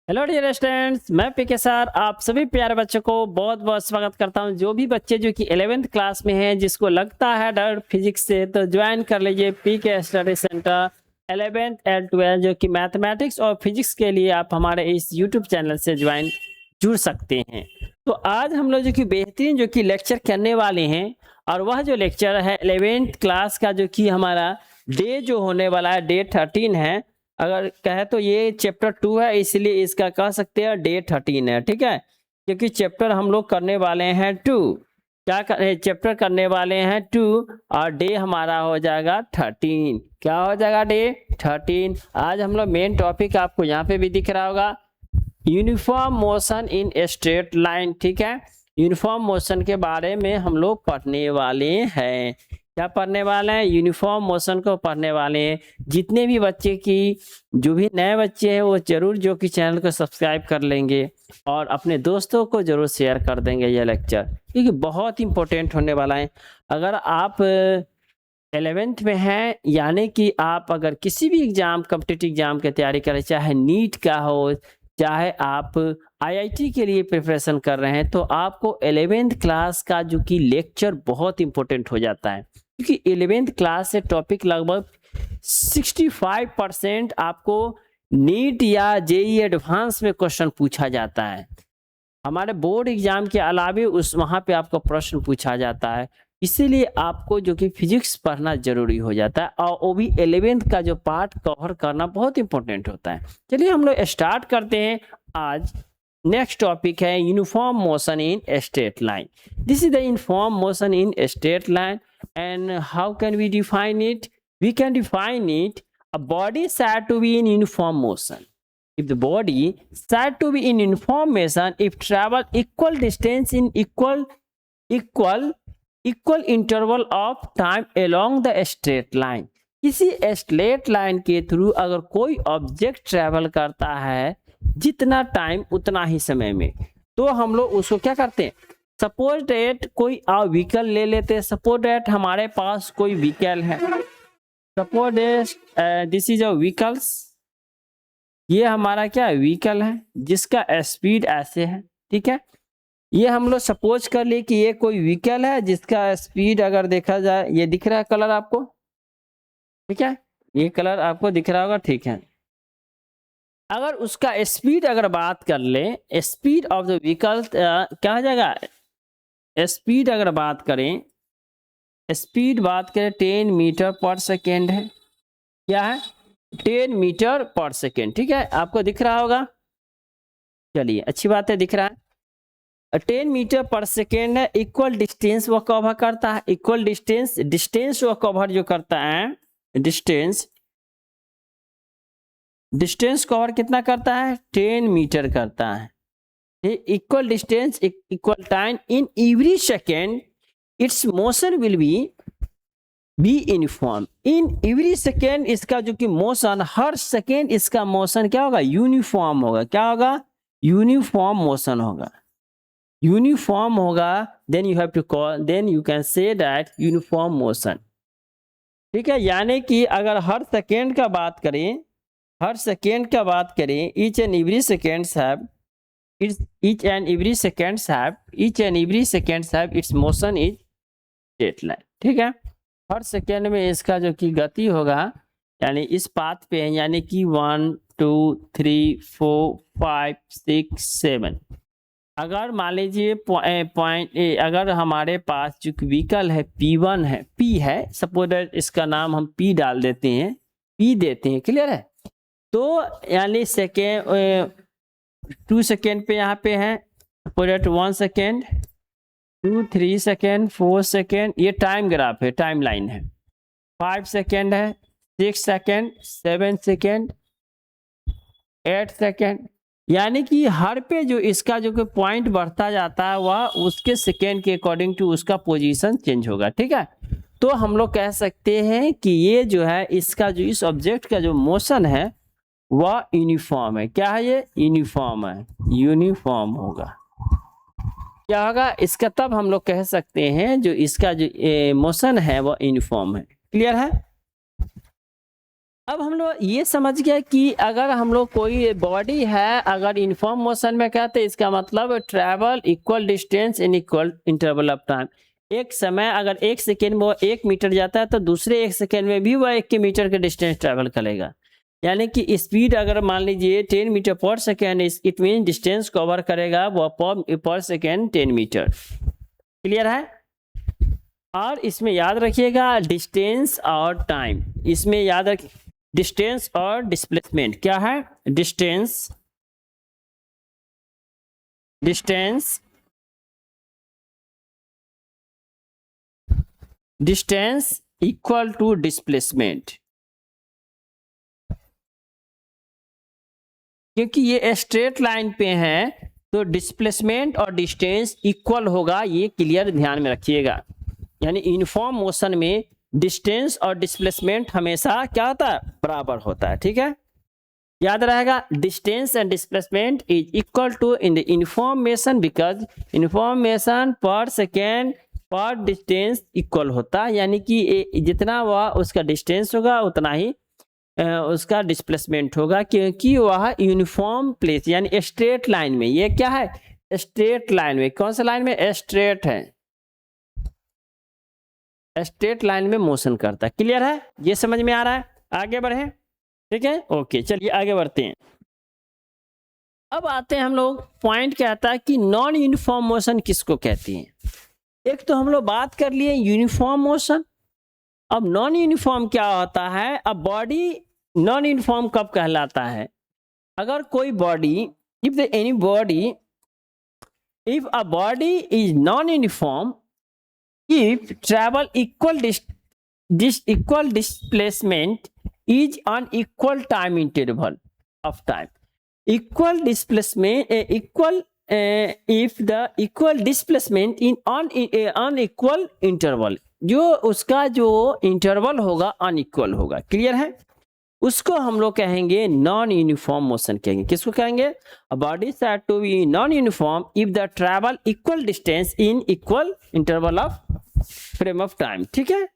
Hello dear students, मैं पीके sir आप सभी प्यारे बच्चों को बहुत बहुत स्वागत करता हूं। जो भी बच्चे जो कि 11th क्लास में हैं, जिसको लगता है डर फिजिक्स से, तो ज्वाइन कर लीजिए पीके स्टडी सेंटर 11th एंड 12 जो कि मैथमेटिक्स और फिजिक्स के लिए आप हमारे इस यूट्यूब चैनल से जुड़ सकते हैं। तो आज हम लोग जो कि बेहतरीन जो कि लेक्चर करने वाले हैं, और वह जो लेक्चर है 11th क्लास का जो कि हमारा डे जो होने वाला है, डे 13 है। अगर कहे तो ये चैप्टर 2 है, इसलिए इसका कह सकते हैं डे 13 है, ठीक है। क्योंकि चैप्टर हम लोग करने वाले हैं 2, चैप्टर करने वाले हैं 2, और डे हमारा हो जाएगा 13। क्या हो जाएगा? डे 13। आज हम लोग मेन टॉपिक आपको यहाँ पे भी दिख रहा होगा, uniform motion in straight line, ठीक है। यूनिफॉर्म मोशन के बारे में हम लोग पढ़ने वाले हैं। क्या पढ़ने वाले हैं? यूनिफॉर्म मोशन को पढ़ने वाले हैं। जितने भी बच्चे की जो भी नए बच्चे हैं वो जरूर जो कि चैनल को सब्सक्राइब कर लेंगे और अपने दोस्तों को जरूर शेयर कर देंगे ये लेक्चर, क्योंकि बहुत इंपॉर्टेंट होने वाला है। अगर आप 11th में हैं, यानी कि आप अगर किसी भी एग्जाम, कॉम्पिटिटिव एग्जाम की तैयारी करें, चाहे नीट का हो, चाहे आप आईआईटी के लिए प्रिपरेशन कर रहे हैं, तो आपको 11th क्लास का जो कि लेक्चर बहुत इंपॉर्टेंट हो जाता है। क्योंकि 11th क्लास से टॉपिक लगभग 65% आपको नीट या जेईई एडवांस में क्वेश्चन पूछा जाता है। हमारे बोर्ड एग्जाम के अलावे वहाँ पे आपको प्रश्न पूछा जाता है। इसीलिए आपको जो कि फिजिक्स पढ़ना जरूरी हो जाता है, और वो भी 11th का जो पार्ट कवर करना बहुत इंपॉर्टेंट होता है। चलिए हम लोग स्टार्ट करते हैं। आज नेक्स्ट टॉपिक है uniform motion in straight line. This is the uniform motion in straight line, and how can we define it? We can define it, a body said to be in uniform motion if the body said to be in uniform motion if travel equal distance in equal interval of time along the straight line। किसी straight line के through अगर कोई object travel करता है जितना time उतना ही समय में, तो हम लोग उसको क्या करते हैं? सपोज डेट कोई व्हीकल ले लेते हैं। सपोज डेट हमारे पास कोई व्हीकल है। Suppose this is a vehicles. ये हमारा क्या व्हीकल है जिसका स्पीड ऐसे है, ठीक है। ये हम लोग सपोज कर लिए कि ये कोई व्हीकल है जिसका स्पीड अगर देखा जाए, ये दिख रहा है कलर आपको, ठीक है। ये कलर आपको दिख रहा होगा, ठीक है। अगर उसका स्पीड अगर बात कर ले, स्पीड ऑफ द व्हीकल क्या हो जाएगा? स्पीड अगर बात करें 10 मीटर पर सेकेंड है। क्या है? 10 मीटर पर सेकेंड, ठीक है। आपको दिख रहा होगा, चलिए अच्छी बात है, दिख रहा है। 10 मीटर पर सेकेंड है। इक्वल डिस्टेंस वो कवर करता है। इक्वल डिस्टेंस वो कवर जो करता है, डिस्टेंस कवर कितना करता है? 10 मीटर करता है। Equal distance equal time in every second its motion will be uniform in every second. इसका जो कि मोशन, हर सेकेंड इसका मोशन क्या होगा? यूनिफॉर्म होगा। क्या होगा? यूनिफॉर्म मोशन होगा। यूनिफॉर्म होगा, then you have to call, then you can say that uniform motion, ठीक है। यानी कि अगर हर सेकेंड का बात करें, each and every seconds have it's motion is straight line, ठीक है। हर सेकेंड में इसका जो कि गति होगा, यानी इस पाथ पे है, यानी कि 1 2 3 4 5 6 7। अगर मान लीजिए अगर हमारे पास जो व्हीकल है P1 है, P है, सपोज इसका नाम हम P डाल देते हैं, P देते हैं, क्लियर है। तो यानी सेकेंड 2 सेकेंड पे यहाँ पे है, सपोज 1 सेकेंड 2 3 सेकेंड 4 सेकेंड, ये टाइम ग्राफ है, टाइम लाइन है। 5 सेकेंड है, 6 सेकेंड, 7 सेकेंड, 8 सेकेंड। यानी कि हर पे जो इसका जो कि पॉइंट बढ़ता जाता है, वह उसके सेकेंड के अकॉर्डिंग टू उसका पोजीशन चेंज होगा, ठीक है। तो हम लोग कह सकते हैं कि ये जो है इसका जो इस ऑब्जेक्ट का जो मोशन है वह यूनिफॉर्म है। क्या है? ये यूनिफॉर्म है, यूनिफॉर्म होगा। क्या होगा इसका? तब हम लोग कह सकते हैं जो इसका जो मोशन है वह यूनिफॉर्म है। क्लियर है? अब हम लोग ये समझ गए कि अगर हम लोग कोई बॉडी है अगर यूनिफॉर्म मोशन में कहते हैं इसका मतलब travel equal distance in equal interval of time. एक समय अगर 1 सेकेंड में वो 1 मीटर जाता है तो दूसरे 1 सेकेंड में भी वह 1 मीटर के डिस्टेंस ट्रैवल करेगा। यानी कि स्पीड अगर मान लीजिए 10 metre per second, it mean distance cover करेगा वो पर सेकेंड 10 मीटर। क्लियर है? और इसमें याद रखिएगा डिस्टेंस और टाइम, इसमें याद रखिए डिस्टेंस और डिस्प्लेसमेंट क्या है। डिस्टेंस इक्वल टू डिस्प्लेसमेंट, क्योंकि ये स्ट्रेट लाइन पे है तो डिस्प्लेसमेंट और डिस्टेंस इक्वल होगा, ये क्लियर ध्यान में रखिएगा। यानी यूनिफॉर्म मोशन में डिस्टेंस और डिस्प्लेसमेंट हमेशा क्या होता है, बराबर होता है। ठीक है, याद रहेगा distance and displacement is equal to in the uniform motion because uniform motion पर सेकेंड पर डिस्टेंस इक्वल होता है। यानी कि जितना वह उसका डिस्टेंस होगा उतना ही उसका डिस्प्लेसमेंट होगा, क्योंकि वह यूनिफॉर्म प्लेस यानी स्ट्रेट लाइन में, ये क्या है स्ट्रेट लाइन में, कौन सा लाइन में स्ट्रेट है, स्ट्रेट लाइन में मोशन करता है। क्लियर है, ये समझ में आ रहा है? आगे बढ़े, ठीक है, ओके चलिए आगे बढ़ते हैं। अब आते हैं हम लोग पॉइंट कहता है कि नॉन यूनिफॉर्म मोशन किसको कहती है। एक तो हम लोग बात कर लिए यूनिफॉर्म मोशन, अब नॉन यूनिफॉर्म क्या होता है। अब बॉडी नॉन यूनिफॉर्म कब कहलाता है, अगर कोई body if a body is non uniform if travel equal displacement is on equal time interval of time, equal displacement if the equal displacement in unequal interval, जो उसका जो इंटरवल होगा unequal होगा। क्लियर है, उसको हम लोग कहेंगे नॉन यूनिफॉर्म मोशन कहेंगे। किसको कहेंगे, a body said to be non uniform if the travel equal distance in equal interval of frame of time. ठीक है,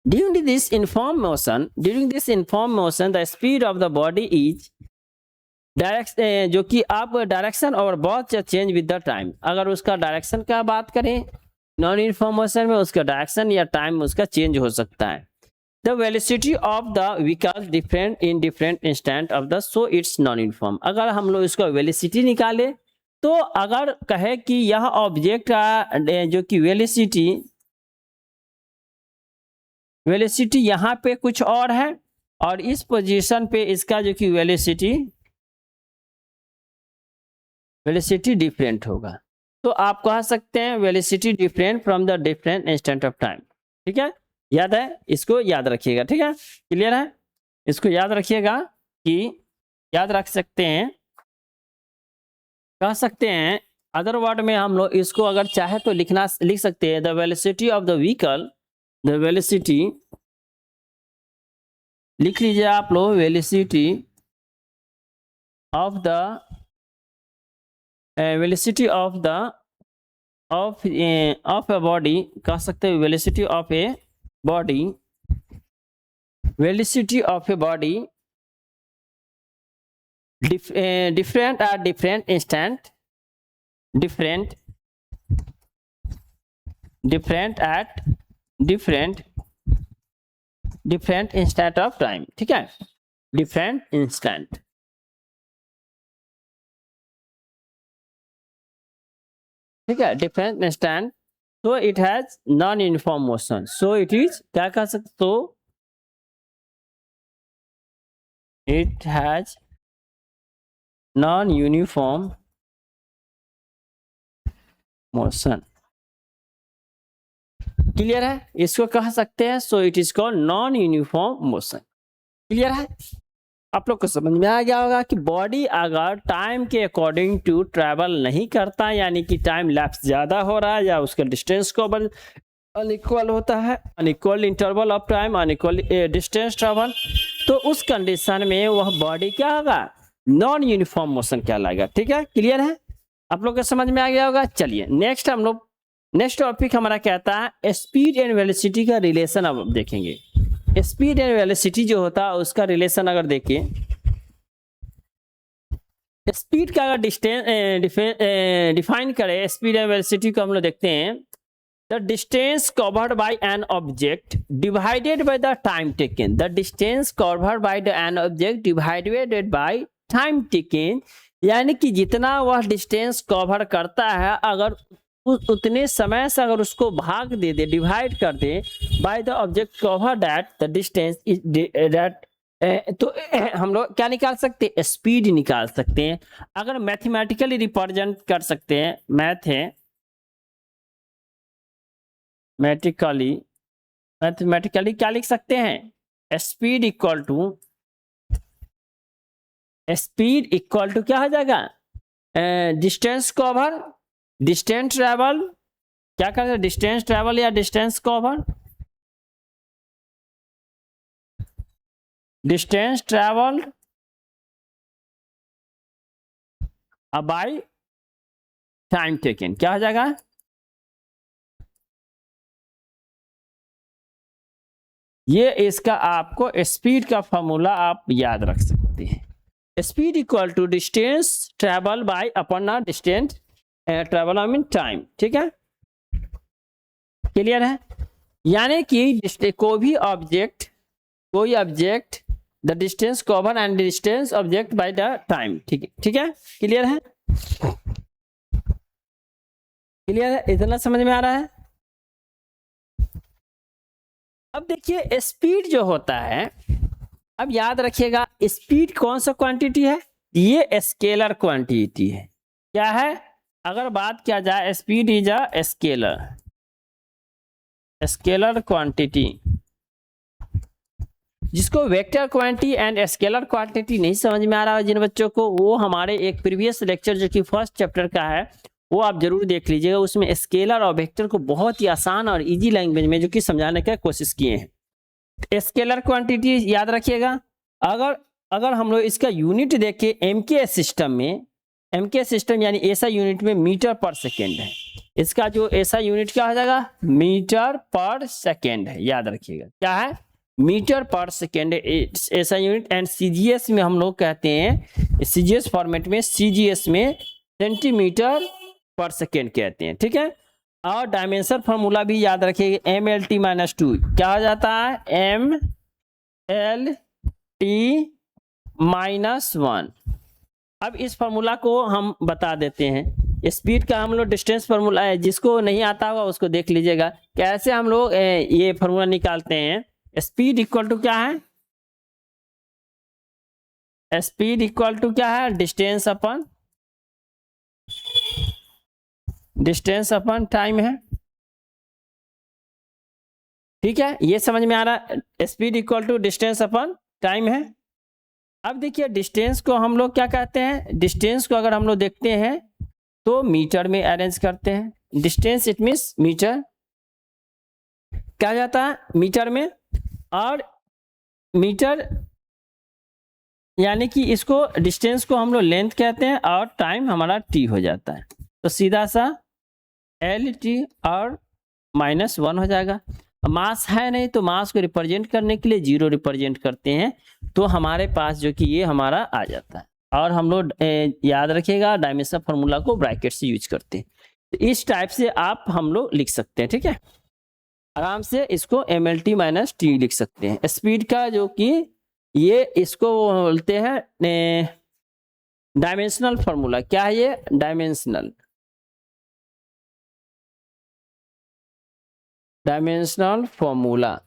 during this uniform motion the speed of the body is direction, जो कि आप direction और बहुत change with the time. अगर उसका direction का बात करें नॉन यूनिफॉर्म मोशन में, उसका डायरेक्शन या टाइम उसका चेंज हो सकता है। The velocity of the vehicle different in different instant of the so it's non uniform। अगर हम लोग इसको वेलोसिटी निकाले तो अगर कहे कि यह ऑब्जेक्ट का जो कि वेलोसिटी यहाँ पे कुछ और है और इस पोजीशन पे इसका जो कि वेलोसिटी डिफरेंट होगा, तो आप कह सकते हैं velocity different from the different instant of time. ठीक है, याद है, इसको याद रखिएगा। ठीक है, क्लियर है, इसको याद रखिएगा कि याद रख सकते हैं, कह सकते हैं अदर वर्ड में हम लोग इसको अगर चाहे तो लिख सकते हैं the velocity of the vehicle, the velocity लिख लीजिए आप लोग, वेलोसिटी ऑफ अ बॉडी, कह सकते हैं velocity of A body, velocity of a body different at different instant, different at different instant of time। ठीक है, different instant। ठीक है, different instant, so it has non-uniform motion, so it is क्या कह सकते, तो it has non-uniform motion। Clear है, इसको कह सकते हैं so it is called non-uniform motion। Clear है, आप लोग को समझ में आ गया होगा कि बॉडी अगर टाइम के अकॉर्डिंग टू ट्रैवल नहीं करता, यानी कि टाइम लैप्स ज़्यादा हो रहा है या उसका डिस्टेंस को अनइक्वल होता है, unequal interval of time, unequal distance travel, तो उस कंडीशन में वह बॉडी क्या होगा, नॉन यूनिफॉर्म मोशन कहलाएगा। ठीक है, क्लियर है, आप लोग को समझ में आ गया होगा। चलिए नेक्स्ट टॉपिक हमारा कहता है स्पीड एंड वेलोसिटी का रिलेशन अब देखेंगे। स्पीड एंड वेलोसिटी जो होता है उसका रिलेशन अगर देखें, स्पीड का अगर डिफाइन करें, स्पीड एंड वेलोसिटी को हम लोग देखते हैं, the distance covered by an object divided by the time taken, the distance covered by the an object divided by time taken, यानी कि जितना वह डिस्टेंस कवर करता है अगर उतने समय से अगर उसको भाग दे दे, डिवाइड कर दे by the object cover that the distance is that, तो हम लोग क्या निकाल सकते हैं, स्पीड निकाल सकते हैं। अगर मैथमेटिकली रिप्रेजेंट कर सकते हैं, मैथमेटिकली क्या लिख सकते हैं, स्पीड इक्वल टू क्या हो जाएगा, डिस्टेंस कवर, डिस्टेंस ट्रेवल, क्या करते हैं, डिस्टेंस ट्रेवल या distance cover, distance travel by time taken, क्या हो जाएगा, ये इसका आपको स्पीड का फॉर्मूला आप याद रख सकते हैं। Speed equal to distance travel by upon distance travel I mean time, ठीक है, क्लियर है। यानी कि कोई object the distance cover and distance object by the time, ठीक है, क्लियर है, इतना समझ में आ रहा है। अब देखिए स्पीड जो होता है, अब याद रखिएगा स्पीड कौन सा क्वांटिटी है, ये स्केलर क्वांटिटी है। क्या है, अगर बात किया जाए speed is a scalar quantity, जिसको vector quantity and scalar quantity नहीं समझ में आ रहा है जिन बच्चों को, वो हमारे एक प्रीवियस लेक्चर जो कि फर्स्ट चैप्टर का है वो आप जरूर देख लीजिएगा। उसमें स्केलर और वेक्टर को बहुत ही आसान और इजी लैंग्वेज में जो कि समझाने का कोशिश किए हैं। स्केलर क्वांटिटी याद रखिएगा, अगर हम लोग इसका यूनिट देखें एमके सिस्टम में, एमके सिस्टम यानी ऐसा यूनिट में मीटर पर सेकेंड है, इसका जो ऐसा यूनिट क्या हो जाएगा, मीटर पर सेकेंड है, याद रखिएगा क्या है, मीटर पर सेकेंड ऐसा यूनिट। एंड सीजीएस में हम लोग कहते हैं, सीजीएस फॉर्मेट में, सीजीएस में सेंटीमीटर पर सेकेंड कहते हैं, ठीक है। और डायमेंशन फॉर्मूला भी याद रखिएगा, MLT - 2 क्या हो जाता है, MLT - 1। अब इस फॉर्मूला को हम बता देते हैं, स्पीड का हम लोग डिस्टेंस फॉर्मूला है, जिसको नहीं आता होगा उसको देख लीजिएगा कैसे हम लोग ये फॉर्मूला निकालते हैं। स्पीड इक्वल टू क्या है, स्पीड इक्वल टू क्या है, डिस्टेंस अपन टाइम है, ठीक है, ये समझ में आ रहा है, speed equal to distance upon time है। अब देखिए डिस्टेंस को हम लोग क्या कहते हैं, डिस्टेंस को अगर हम लोग देखते हैं तो मीटर में अरेंज करते हैं, डिस्टेंस इट मीन्स मीटर, क्या जाता है मीटर में, और मीटर यानी कि इसको डिस्टेंस को हम लोग लेंथ कहते हैं और टाइम हमारा टी हो जाता है, तो सीधा सा LT और -1 हो जाएगा। मास है नहीं तो मास को रिप्रेजेंट करने के लिए 0 रिप्रेजेंट करते हैं, तो हमारे पास जो कि ये हमारा आ जाता है। और हम लोग याद रखिएगा डायमेंशन फार्मूला को ब्रैकेट से यूज करते हैं, तो इस टाइप से आप हम लोग लिख सकते हैं, ठीक है, आराम से इसको MLT - T लिख सकते हैं। स्पीड का जो कि ये इसको बोलते हैं डायमेंशनल फार्मूला, क्या है ये, डायमेंशनल फॉर्मूला।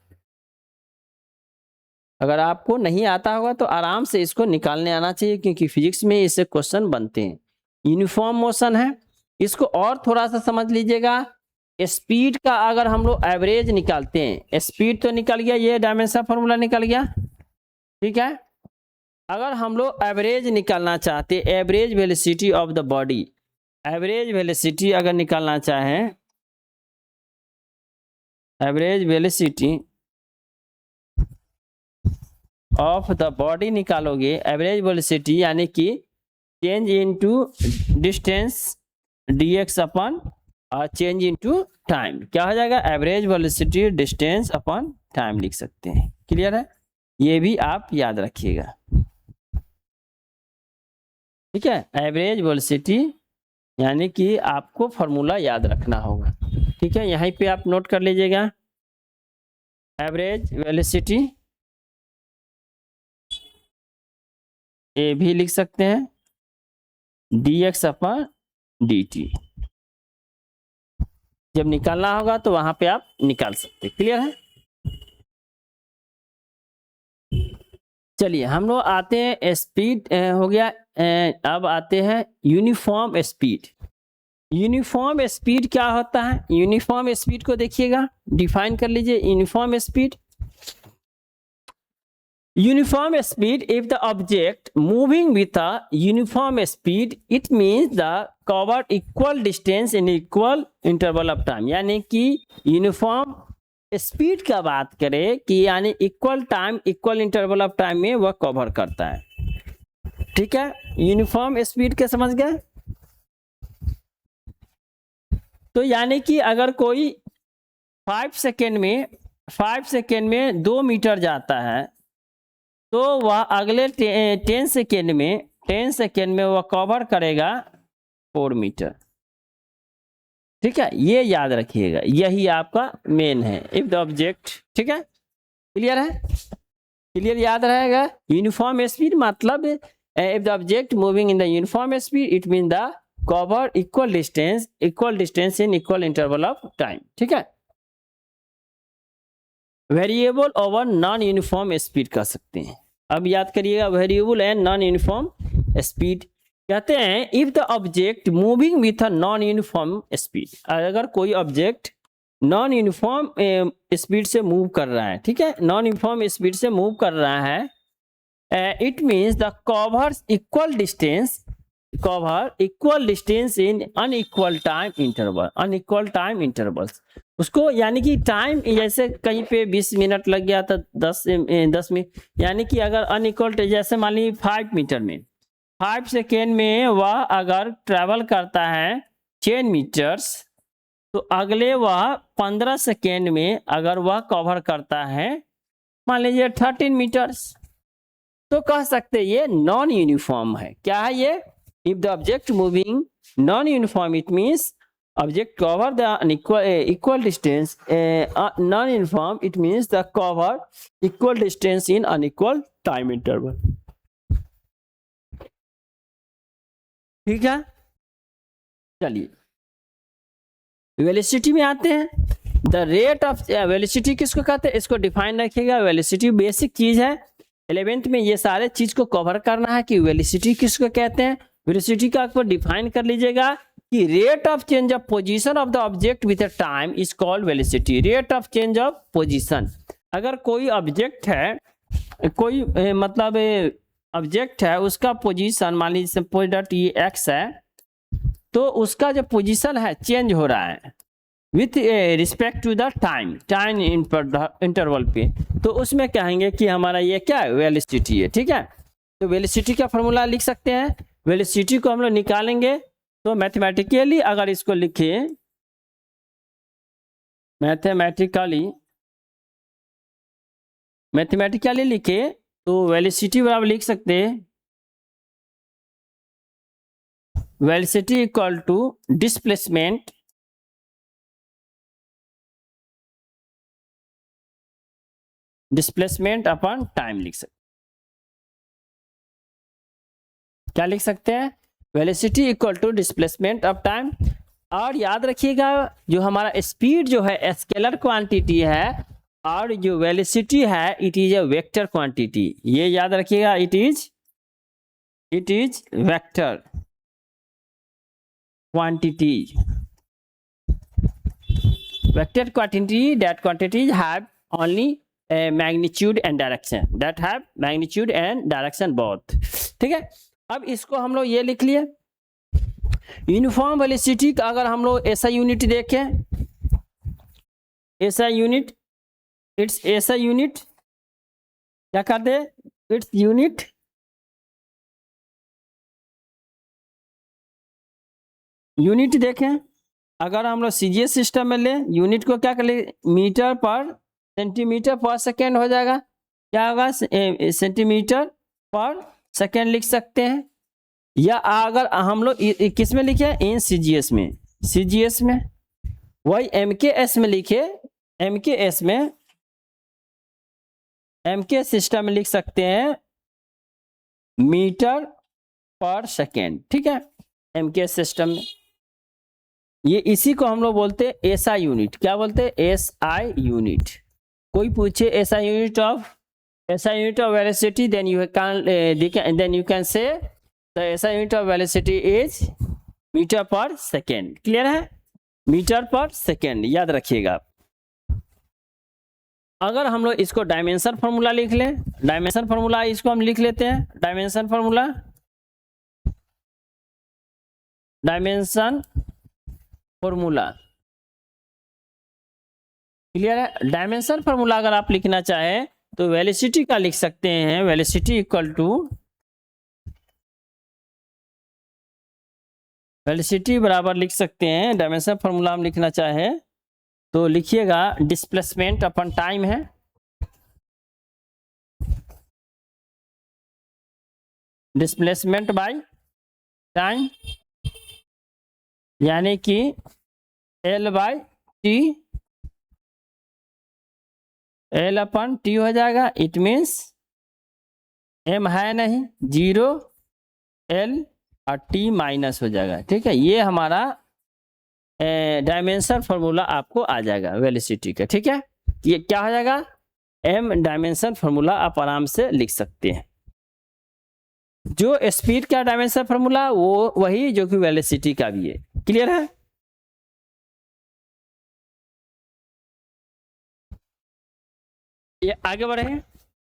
अगर आपको नहीं आता होगा तो आराम से इसको निकालने आना चाहिए, क्योंकि फिजिक्स में इससे क्वेश्चन बनते हैं। यूनिफॉर्म मोशन है, इसको और थोड़ा सा समझ लीजिएगा। स्पीड का अगर हम लोग एवरेज निकालते हैं, स्पीड तो निकल गया, ये डायमेंशन फार्मूला निकल गया, ठीक है। अगर हम लोग एवरेज निकालना चाहते हैं, average velocity of the body, average velocity अगर निकालना चाहें, average velocity of the body निकालोगे, एवरेज वेलोसिटी यानी कि चेंज इनटू डिस्टेंस dx अपन और चेंज इनटू टाइम, क्या हो जाएगा, average velocity distance upon time लिख सकते हैं, क्लियर है, ये भी आप याद रखिएगा। ठीक है, एवरेज वेलोसिटी यानी कि आपको फॉर्मूला याद रखना होगा। ठीक है, यहीं पे आप नोट कर लीजिएगा, एवरेज वेलोसिटी ए भी लिख सकते हैं dx/dt। जब निकालना होगा तो वहां पे आप निकाल सकते हैं। क्लियर है, चलिए हम लोग आते हैं स्पीड हो गया। अब आते हैं यूनिफॉर्म स्पीड। यूनिफॉर्म स्पीड क्या होता है? यूनिफॉर्म स्पीड को देखिएगा, डिफाइन कर लीजिए uniform speed. Uniform speed, if the object moving with a uniform speed, it means the covered equal distance in equal interval of time। यानी कि यूनिफॉर्म स्पीड का बात करें कि यानी equal time equal interval of time में वह cover करता है। ठीक है, यूनिफॉर्म स्पीड के समझ गए? तो यानी कि अगर कोई 5 सेकेंड में 2 मीटर जाता है तो वह अगले 10 सेकेंड में वह कवर करेगा 4 मीटर। ठीक है, ये याद रखिएगा, यही आपका मेन है इफ द ऑब्जेक्ट। ठीक है, क्लियर है, क्लियर याद रहेगा। यूनिफॉर्म स्पीड मतलब if the object moving in the uniform speed it mean the cover equal distance in equal interval of time. ठीक है, variable over non uniform speed कह सकते हैं। अब याद करिएगा, variable and non uniform speed कहते हैं if the object moving with a non uniform speed. अगर कोई ऑब्जेक्ट नॉन यूनिफॉर्म स्पीड से मूव कर रहा है, ठीक है, नॉन यूनिफॉर्म स्पीड से मूव कर रहा है, it means the cover equal distance in unequal time intervals. उसको यानी कि टाइम जैसे कहीं पे 20 मिनट लग गया तो 10 मिनट, यानी कि अगर अनइक्वल जैसे मान लीजिए 5 मीटर में 5 सेकेंड में वह अगर ट्रैवल करता है 10 मीटर्स तो अगले वह 15 सेकेंड में अगर वह कवर करता है मान लीजिए 13 मीटर्स, तो कह सकते ये नॉन यूनिफॉर्म है। क्या है ये? If the object moving non uniform it means object cover the equal distance, non-uniform it means the cover equal distance in unequal time interval। ठीक है, चलिए वेलोसिटी में आते हैं। द रेट ऑफ वेलोसिटी किसको कहते हैं? इसको डिफाइन रखिएगा। वेलोसिटी बेसिक चीज है, 11th में ये सारे चीज को कवर करना है कि वेलोसिटी किसको कहते हैं। वेलोसिटी का आपको डिफाइन कर लीजिएगा कि rate of change of position of the object with a time is called velocity. Rate of change of position, अगर कोई ऑब्जेक्ट है, कोई मतलब ऑब्जेक्ट है, उसका पोजीशन मान लीजिए सपोज दैट ये एक्स है, तो उसका जो पोजीशन है चेंज हो रहा है with respect to the time interval पे, तो उसमें कहेंगे कि हमारा ये क्या है? वेलोसिटी है। ठीक है, तो वेलोसिटी का फॉर्मूला लिख सकते हैं। वेलोसिटी को हम लोग निकालेंगे तो मैथमेटिकली अगर इसको लिखे, मैथमेटिकली लिखे तो वेलोसिटी बराबर लिख सकते हैं velocity equal to displacement upon time लिख सकते। क्या लिख सकते हैं? Velocity equal to displacement of time. और याद रखिएगा जो हमारा स्पीड जो है स्केलर क्वांटिटी है और जो वेलोसिटी है it is a vector quantity. ये याद रखिएगा, it is vector quantity. Vector quantity that quantities have only magnitude and direction both. ठीक है, अब इसको हम लोग ये लिख लिए यूनिफॉर्म वेलोसिटी का। अगर हम लोग ऐसा यूनिट देखें, ऐसा यूनिट, इट्स ऐसा यूनिट क्या कहते हैं? इट्स यूनिट देखें। अगर हम लोग सीजीएस सिस्टम में ले यूनिट को क्या कर ले, मीटर पर सेंटीमीटर पर सेकेंड हो जाएगा। क्या होगा, सेंटीमीटर पर सेकेंड लिख सकते हैं। या अगर हम लोग किस में लिखे, इन सीजीएस में, सीजीएस में, वही एमकेएस में लिखे, एमकेएस में, एमके सिस्टम में लिख सकते हैं मीटर पर सेकेंड, ठीक है, एमके सिस्टम में। ये इसी को हम लोग बोलते हैं एसआई यूनिट। क्या बोलते हैं, एसआई यूनिट। कोई पूछे SI unit of, SI unit of velocity, then you can say the SI unit of velocity is metre per second. Clear है, मीटर पर सेकेंड याद रखिएगा। अगर हम लोग इसको डायमेंशन फॉर्मूला लिख लें, डायमेंशन फॉर्मूला इसको हम लिख लेते हैं, dimension formula, dimension formula. Clear है, डायमेंशन फॉर्मूला अगर आप लिखना चाहें तो वेलोसिटी का लिख सकते हैं, वेलोसिटी इक्वल टू, वेलोसिटी बराबर लिख सकते हैं, डायमेंशन फॉर्मूला हम लिखना चाहे तो लिखिएगा डिस्प्लेसमेंट अपन टाइम है, डिस्प्लेसमेंट बाय टाइम, यानी कि L बाय टी, L अपन टी हो जाएगा। इट मीन्स M है नहीं, 0 L और T माइनस हो जाएगा, ठीक है। ये हमारा डायमेंशन फॉर्मूला आपको आ जाएगा वेलोसिटी का, ठीक है। ये क्या हो जाएगा, M डायमेंशन फॉर्मूला आप आराम से लिख सकते हैं। जो स्पीड का डायमेंशन फॉर्मूला वो वही जो कि वेलोसिटी का भी है। क्लियर है, ये आगे बढ़े,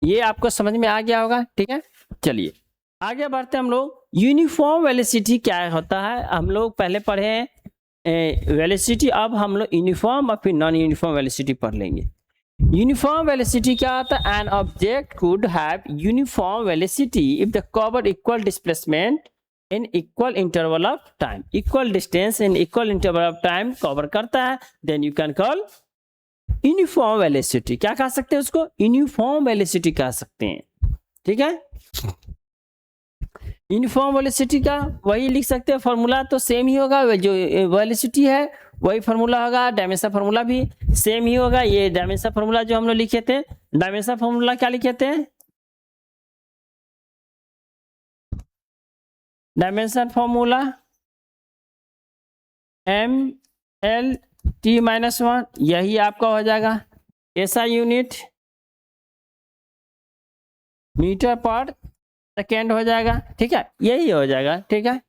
ये आपको समझ में आ गया होगा, ठीक है। चलिए आगे बढ़ते हैं हम लोग। यूनिफॉर्म वेलोसिटी क्या होता है, हम लोग पहले पढ़े हैं वेलोसिटी, अब हम लोग यूनिफॉर्म और फिर नॉन यूनिफॉर्म वेलोसिटी पढ़ लेंगे। यूनिफॉर्म वेलोसिटी क्या होता है, an object could have uniform velocity if the cover equal displacement in equal interval of time, equal distance in equal interval of time cover करता है, then you can call uniform velocity. क्या कह सकते हैं उसको, यूनिफॉर्म वेलोसिटी कह सकते हैं, ठीक है। यूनिफॉर्म वेलोसिटी का वही लिख सकते हैं, फॉर्मूला तो सेम ही होगा, जो वेलोसिटी है वही फार्मूला होगा, डायमेंशन फार्मूला भी सेम ही होगा। ये डायमेंशन फार्मूला जो हम लोग लिखे थे, डायमेंशन फार्मूला क्या लिखे थे, डायमेंशन फार्मूला ML T-1, यही आपका हो जाएगा ऐसा यूनिट मीटर पर सेकेंड हो जाएगा, ठीक है, यही हो जाएगा, ठीक है।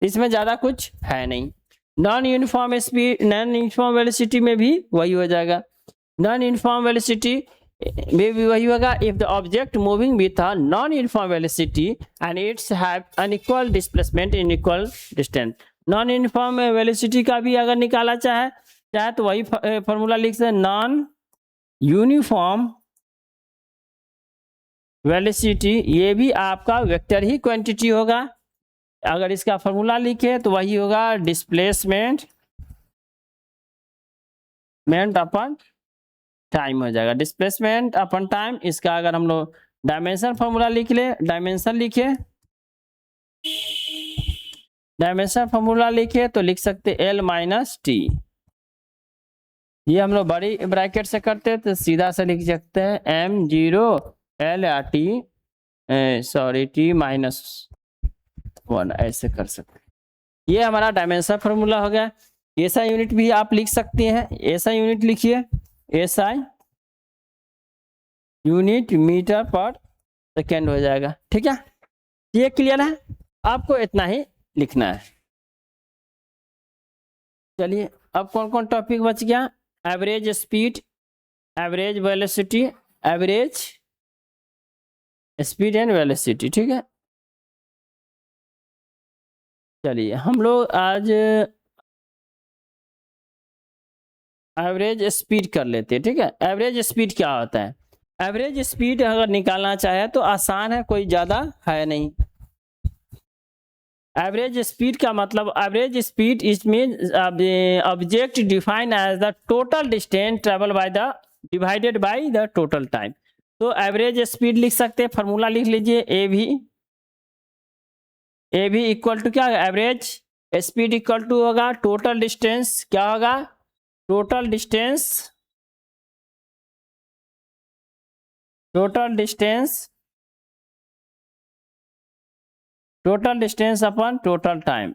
इसमें ज़्यादा कुछ है नहीं। Non uniform speed, non uniform velocity में भी वही हो जाएगा, नॉन यूनिफॉर्म वेलोसिटी में भी वही होगा। If the object moving with a non uniform velocity and it's have unequal displacement in equal distance. Non uniform velocity का भी अगर निकाला चाहे तो वही फॉर्मूला लिख सकते, नॉन यूनिफॉर्म वेलोसिटी, ये भी आपका वेक्टर ही क्वांटिटी होगा। अगर इसका फॉर्मूला लिखे तो वही होगा डिस्प्लेसमेंट अपन टाइम हो जाएगा, डिस्प्लेसमेंट अपन टाइम। इसका अगर हम लोग डायमेंशन फॉर्मूला लिख ले, डायमेंशन लिखे, डायमेंशन फॉर्मूला लिखे तो लिख सकते L माइनस टी। ये हम लोग बड़ी ब्रैकेट से करते हैं तो सीधा से लिख सकते हैं M0 L या T, सॉरी T-1, ऐसे कर सकते हैं। ये हमारा डायमेंशन फार्मूला हो गया। ऐसा यूनिट भी आप लिख सकते हैं, ऐसा यूनिट लिखिए, SI unit metre per second हो जाएगा, ठीक है। ये क्लियर है, आपको इतना ही लिखना है। चलिए अब कौन कौन टॉपिक बच गया, average speed, average velocity, average speed and velocity, ठीक है। चलिए हम लोग आज एवरेज स्पीड कर लेते हैं, ठीक है। एवरेज स्पीड क्या होता है, एवरेज स्पीड अगर निकालना चाहे तो आसान है, कोई ज़्यादा है नहीं। एवरेज स्पीड का मतलब, average speed is mean object define as the total distance travel by the divided by the total time. तो एवरेज स्पीड लिख सकते हैं, फॉर्मूला लिख लीजिए, ए भी इक्वल टू क्या होगा, एवरेज स्पीड इक्वल टू होगा टोटल डिस्टेंस, क्या होगा, टोटल डिस्टेंस अपन टोटल टाइम,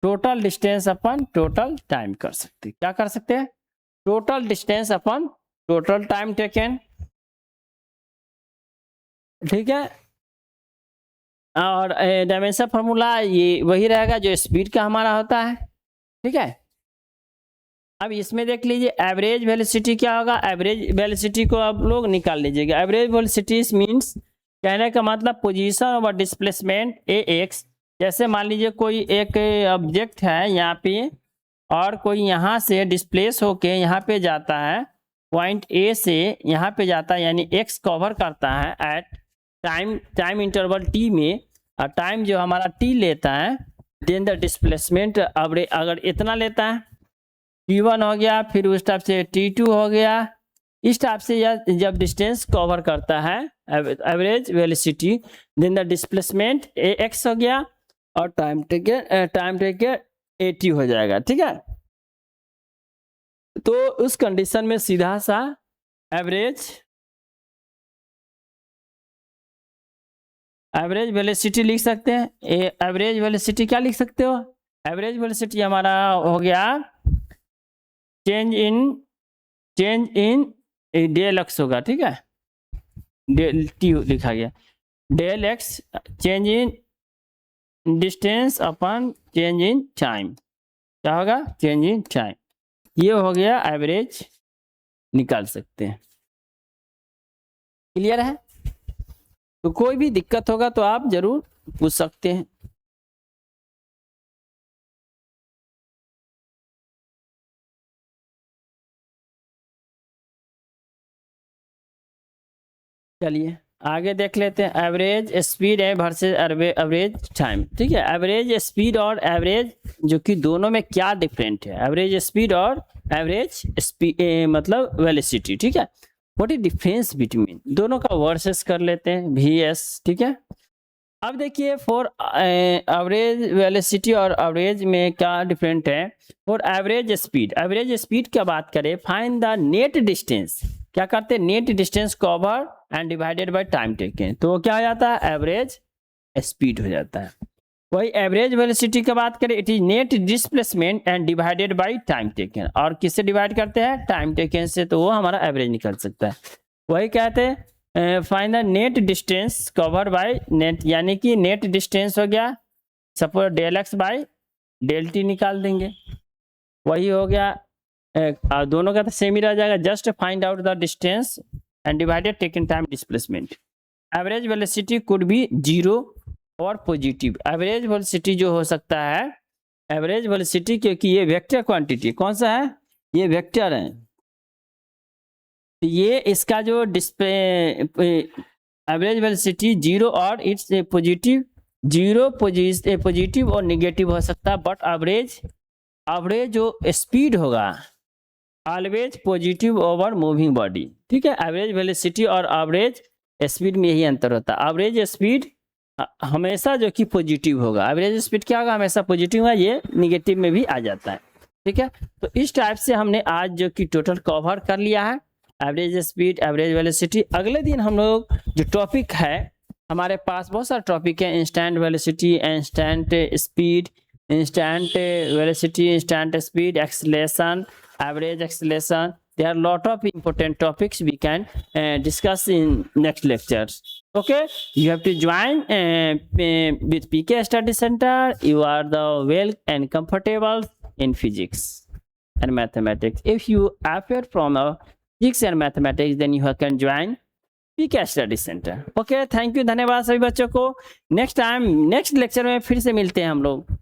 टोटल डिस्टेंस अपन टोटल टाइम कर सकते, क्या कर सकते हैं, टोटल डिस्टेंस अपन टोटल टाइम टेकन, ठीक है। और डायमेंशन फार्मूला ये वही रहेगा जो स्पीड का हमारा होता है, ठीक है। अब इसमें देख लीजिए एवरेज वेलोसिटी क्या होगा, एवरेज वेलोसिटी को आप लोग निकाल लीजिएगा। एवरेज वेलोसिटी मींस कहने का मतलब पोजीशन ओवर डिस्प्लेसमेंट ए एक्स। जैसे मान लीजिए कोई एक ऑब्जेक्ट है यहाँ पे और कोई यहाँ से डिस्प्लेस होके यहाँ पे जाता है, पॉइंट ए से यहाँ पे जाता है, यानी एक्स कवर करता है एट टाइम इंटरवल टी में, और टाइम जो हमारा टी लेता है, देन द डिस्प्लेसमेंट अगर इतना लेता है T1 हो गया, फिर उस टाइप से T2 हो गया, इस टाइप से यह जब डिस्टेंस कवर करता है average velocity, then the displacement ax हो गया और टाइम टेकन at हो जाएगा, ठीक है। तो उस कंडीशन में सीधा सा एवरेज वेलोसिटी लिख सकते हैं। एवरेज वेलोसिटी क्या लिख सकते हो, एवरेज वेलोसिटी हमारा हो गया चेंज इन डेल एक्स होगा, ठीक है, डेल टी लिखा गया, del X change in distance upon change in time, क्या होगा, चेंज इन टाइम। ये हो गया एवरेज, निकाल सकते हैं। क्लियर है? तो कोई भी दिक्कत होगा तो आप जरूर पूछ सकते हैं। चलिए आगे देख लेते हैं, एवरेज स्पीड है वर्सेस एवरेज टाइम, ठीक है। एवरेज स्पीड और एवरेज जो कि दोनों में क्या डिफरेंट है, एवरेज स्पीड और एवरेज स्पीड मतलब वेलोसिटी, ठीक है। व्हाट इज डिफरेंस बिटवीन दोनों का वर्सेस कर लेते हैं, VS, ठीक है। अब देखिए फॉर एवरेज वेलोसिटी और एवरेज में क्या डिफरेंट है। फॉर एवरेज स्पीड क्या बात करें, फाइंड द नेट डिस्टेंस, क्या करते हैं, net distance cover and divided by time taken, तो क्या हो जाता है, एवरेज स्पीड हो जाता है। वही एवरेज वेलोसिटी की बात करें, it is net displacement and divided by time taken, और किससे डिवाइड करते हैं, टाइम टेकन से, तो वो हमारा एवरेज निकल सकता है। वही कहते हैं find the net distance cover by net, यानी कि नेट डिस्टेंस हो गया, suppose del X by del T निकाल देंगे, वही हो गया। दोनों का तो सेम ही रह जाएगा, just find out the distance and divided taken time displacement. Average velocity could be zero और पॉजिटिव। एवरेज वेलोसिटी जो हो सकता है, एवरेज वेलोसिटी क्योंकि ये वेक्टर क्वांटिटी, कौन सा है, ये वेक्टर है, तो ये इसका जो डिस्प्ले एवरेज वेलोसिटी जीरो और इट्स पॉजिटिव, जीरो पॉजिटिव और नेगेटिव हो सकता है, बट एवरेज जो स्पीड होगा always positive over moving body, ठीक है। एवरेज वेलोसिटी और एवरेज स्पीड में यही अंतर होता है, एवरेज स्पीड हमेशा जो कि पॉजिटिव होगा, एवरेज स्पीड क्या होगा, हमेशा पॉजिटिव होगा, ये निगेटिव में भी आ जाता है, ठीक है। तो इस टाइप से हमने आज जो कि टोटल कवर कर लिया है, एवरेज स्पीड, एवरेज वेलोसिटी। अगले दिन हम लोग जो टॉपिक है, हमारे पास बहुत सारे टॉपिक है, instant velocity, instant speed, instant velocity, instant speed, acceleration, average acceleration. There are a lot of important topics we can discuss in next lectures. Okay, you have to join with PK Study Center. You are the well and comfortable in physics and mathematics. If you appear from physics and mathematics, then you can join PK Study Center. Okay, thank you, धन्यवाद सभी बच्चों को। Next time next lecture में फिर से मिलते हैं हम लोग।